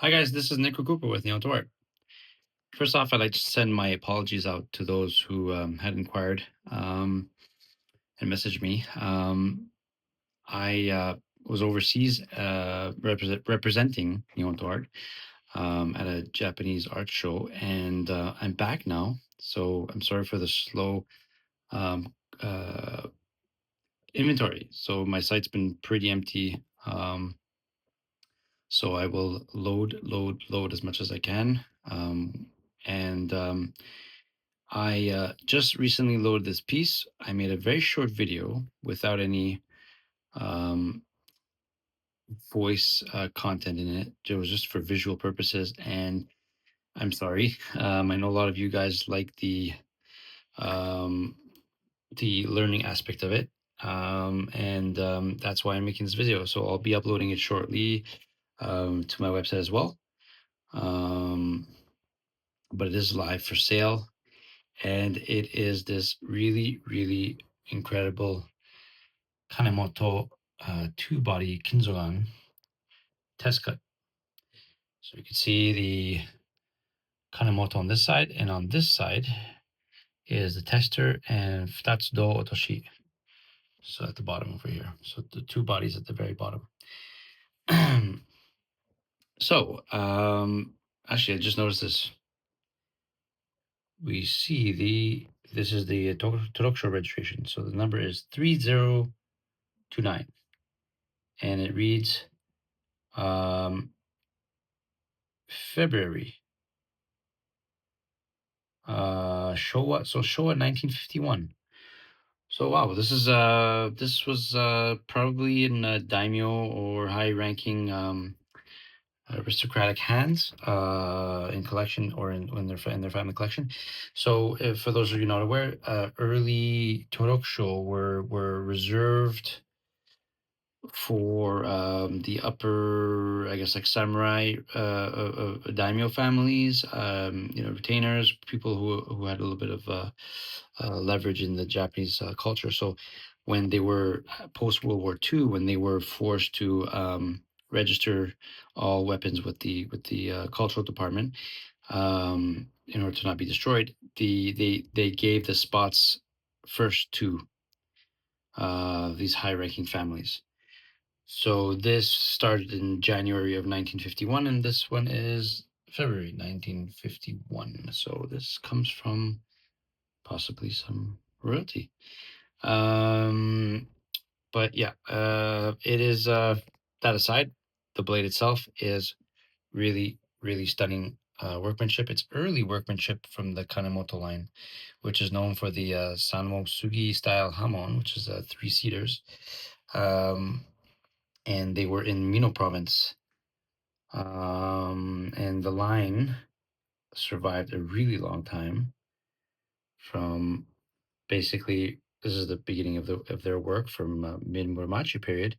Hi guys, this is Nick Cooper with Neon Art. First off, I'd like to send my apologies out to those who had inquired and messaged me. I was overseas representing Neon Art at a Japanese art show, and I'm back now. So I'm sorry for the slow um, uh, inventory. So my site's been pretty empty. So I will load as much as I can. And I just recently loaded this piece. I made a very short video without any um, voice content in it. It was just for visual purposes. And I'm sorry. I know a lot of you guys like um, the learning aspect of it. And that's why I'm making this video. So I'll be uploading it shortly to my website as well. But it is live for sale, and it is this really incredible Kanemoto two-body Kinzogan test cut. So you can see the Kanemoto on this side, and on this side is the tester and futatsu-dou otoshi. So at the bottom over here. So the two bodies at the very bottom. So actually, I just noticed this. We see this is the Torokusho registration. So the number is 3029, and it reads February Showa. So Showa 1951. So wow, this was probably in daimyo or high-ranking aristocratic hands in collection or in their family collection. So for those of you not aware, early Torokusho were reserved for the upper, I guess, like samurai daimyo families, retainers, people who had a little bit of leverage in the Japanese culture. So when they were post World War II, when they were forced to register all weapons with the cultural department in order to not be destroyed, they gave the spots first to these high-ranking families. So this started in January of 1951, and this one is February 1951. So this comes from possibly some royalty. But yeah, it is, that aside, the blade itself is really stunning workmanship. It's early workmanship from the Kanemoto line, which is known for the Sanmo Sugi style hamon, which is 3-seaters. And they were in Mino province. And the line survived a really long time. From basically, this is the beginning of their work from mid Muromachi period,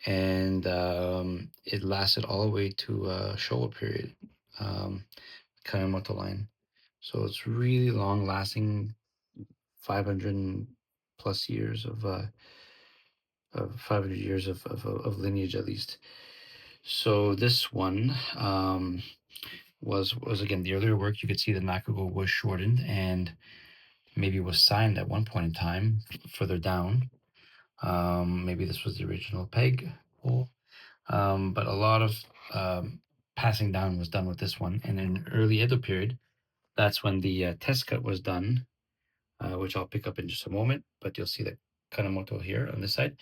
and it lasted all the way to Showa period, Kanemoto line. So it's really long lasting, 500 plus years of 500 years of lineage at least. So this one was again the earlier work. You could see the Nakugo was shortened and maybe was signed at one point in time further down. Maybe this was the original peg hole, but a lot of passing down was done with this one. And in early Edo period, that's when the test cut was done, which I'll pick up in just a moment. But you'll see the Kanamoto here on this side,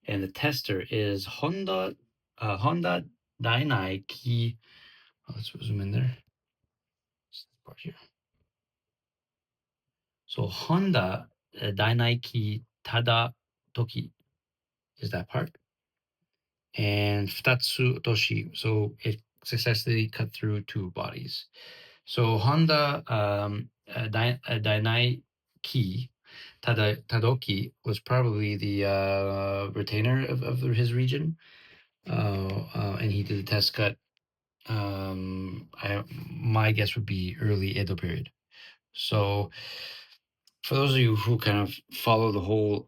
and the tester is Honda Dainai Ki. Let's zoom in there. This part here. So Honda Dainai Ki Tada Toki is that part. And Futatsu Toshi. So it successfully cut through two bodies. So Honda Dainai Ki Tadoki was probably the retainer of his region. And he did the test cut. My guess would be early Edo period. So for those of you who kind of follow the whole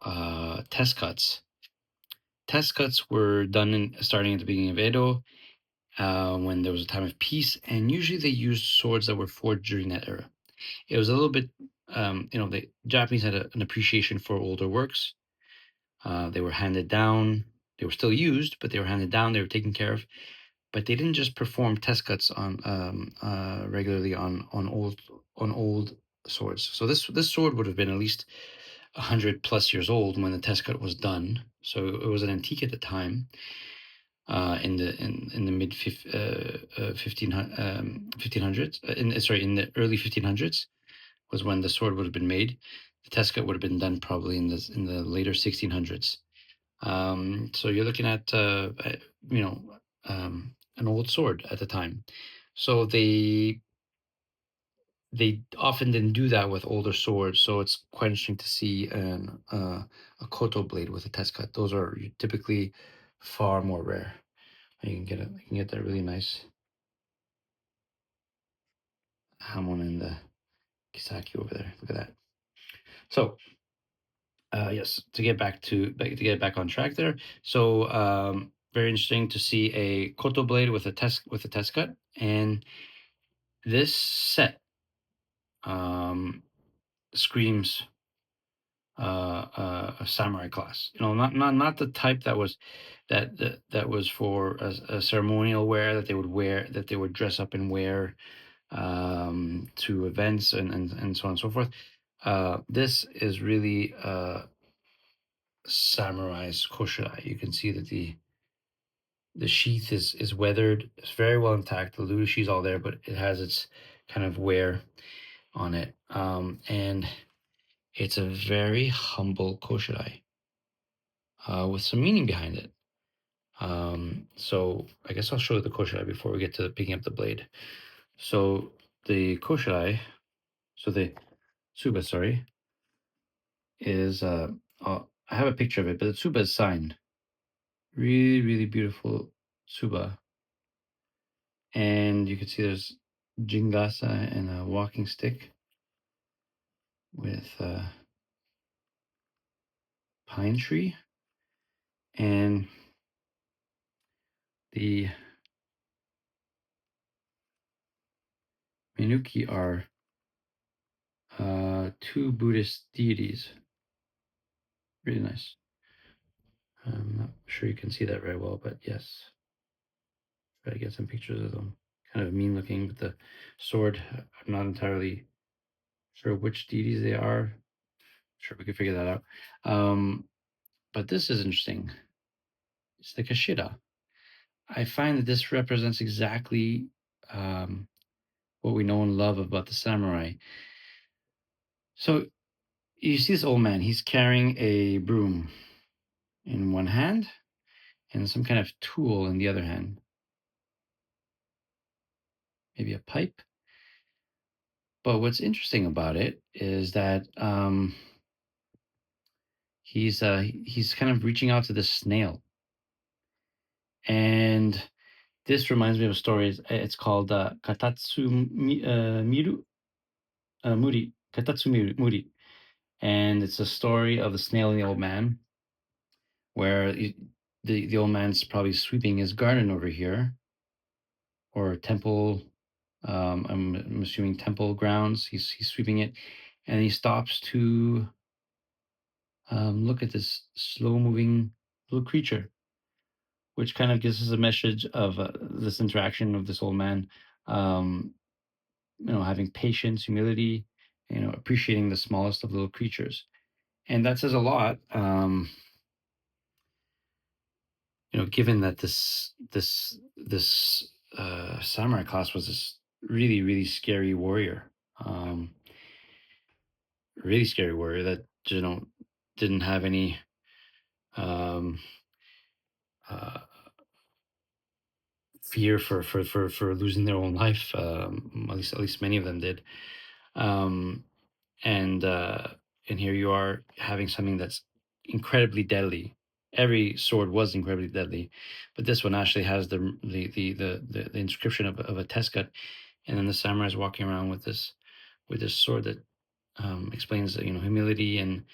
test cuts were done starting at the beginning of Edo, when there was a time of peace, and usually they used swords that were forged during that era. It was a little bit, the Japanese had an appreciation for older works. They were handed down. They were still used, but they were handed down. They were taken care of. But they didn't just perform test cuts on regularly on old swords. So this sword would have been at least 100+ years old when the test cut was done. So it was an antique at the time. In the mid 1500s, in the early 1500s was when the sword would have been made. The test cut would have been done probably in the later 1600s. So you're looking at an old sword at the time. So they often didn't do that with older swords. So it's quite interesting to see a koto blade with a test cut. Those are typically far more rare. You can get that really nice hamon in the kisaki over there. Look at that. So yes, to get back on track there. So very interesting to see a koto blade with a test cut, and this set screams a samurai class. Not the type that was for a ceremonial wear that they would dress up and wear to events and so on and so forth. This is really samurai's Koshirae. You can see that the sheath is weathered. It's very well intact. The ludo is all there, but it has its kind of wear on it. And it's a very humble Koshirae with some meaning behind it. So I guess I'll show the Koshirae before we get to picking up the blade. So the Koshirae, so the Tsuba, sorry, is I have a picture of it, but the Tsuba is signed. Really, really beautiful Tsuba. And you can see there's Jingasa and a walking stick with a pine tree. And the Minuki are two Buddhist deities. Really nice. I'm not sure you can see that very well, but yes. Try to get some pictures of them. Kind of mean looking with the sword. I'm not entirely sure which deities they are. Sure, we can figure that out. But this is interesting. It's the Kashira. I find that this represents exactly what we know and love about the samurai. So you see this old man. He's carrying a broom in one hand and some kind of tool in the other hand. Maybe a pipe. But what's interesting about it is that he's kind of reaching out to this snail, and this reminds me of a story. It's called Katatsu Miru Muri Katatsu Muri, and it's a story of the snail and the old man, where the old man's probably sweeping his garden over here, or temple. I'm assuming temple grounds. He's sweeping it, and he stops to look at this slow moving little creature, which kind of gives us a message of this interaction of this old man, having patience, humility, appreciating the smallest of little creatures. And that says a lot, given that this samurai class was this really, really scary warrior, really scary warrior that, didn't have any um, uh, fear for losing their own life. At least many of them did. Um, and and here you are having something that's incredibly deadly. Every sword was incredibly deadly, but this one actually has the inscription of a test cut, and then the samurai is walking around with this sword that explains humility and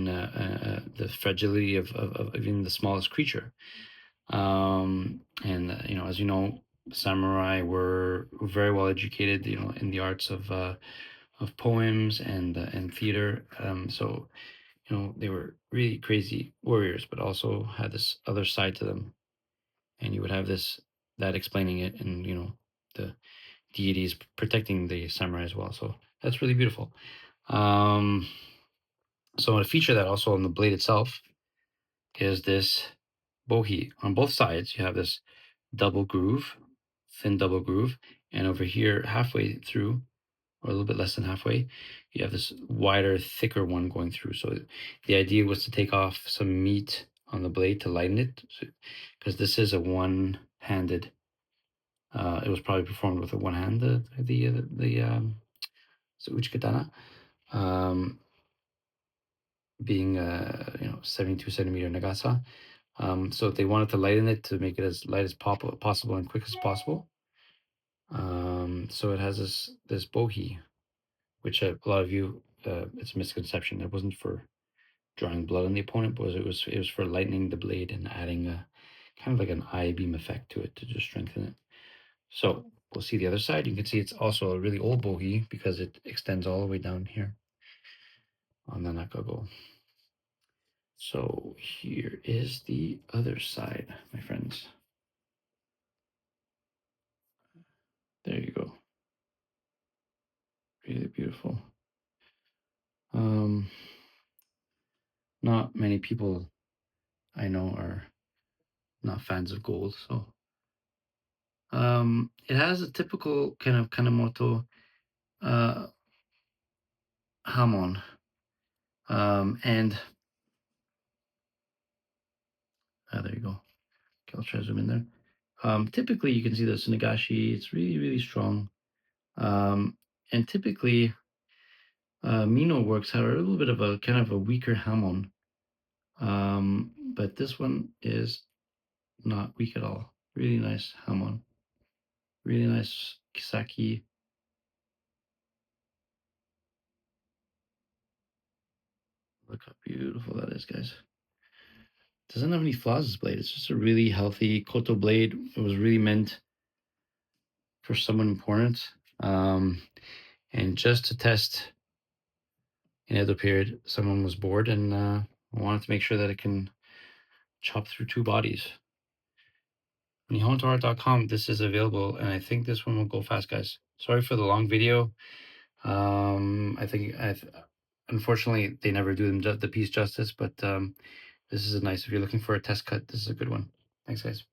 the fragility of even the smallest creature. And as you know, samurai were very well educated, in the arts of poems and theater. So they were really crazy warriors, but also had this other side to them, and you would have that explaining it, and the deities protecting the samurai as well. So that's really beautiful. Um, so a feature that also on the blade itself is this bohi. On both sides, you have this double groove, thin double groove, and over here, halfway through, or a little bit less than halfway, you have this wider, thicker one going through. So the idea was to take off some meat on the blade to lighten it, because this is a one-handed. It was probably performed with a one hand, the katana, um, being 72 centimeter nagasa. So they wanted to lighten it to make it as light as possible and quick as possible. So it has this bohi, which a lot of you, it's a misconception. It wasn't for drawing blood on the opponent, but it was for lightening the blade and adding a kind of like an eye beam effect to it to just strengthen it. So we'll see the other side. You can see it's also a really old bohi because it extends all the way down here on the nakago. So here is the other side, my friends. There you go. Really beautiful. Not many people I know are not fans of gold, so it has a typical kind of Kanemoto hamon, and there you go. Okay, I'll try to zoom in there. Typically, you can see the Sunagashi. It's really, really strong. And typically, Mino works have a little bit of a kind of a weaker hamon. But this one is not weak at all. Really nice hamon. Really nice kisaki. Look how beautiful that is, guys. Doesn't have any flaws, this blade. It's just a really healthy koto blade. It was really meant for someone important. And just to test in Edo period, someone was bored and wanted to make sure that it can chop through two bodies. Nihontoart.com, this is available, and I think this one will go fast, guys. Sorry for the long video. I think unfortunately they never do them the piece justice, but this is a nice. If you're looking for a test cut, this is a good one. Thanks, guys.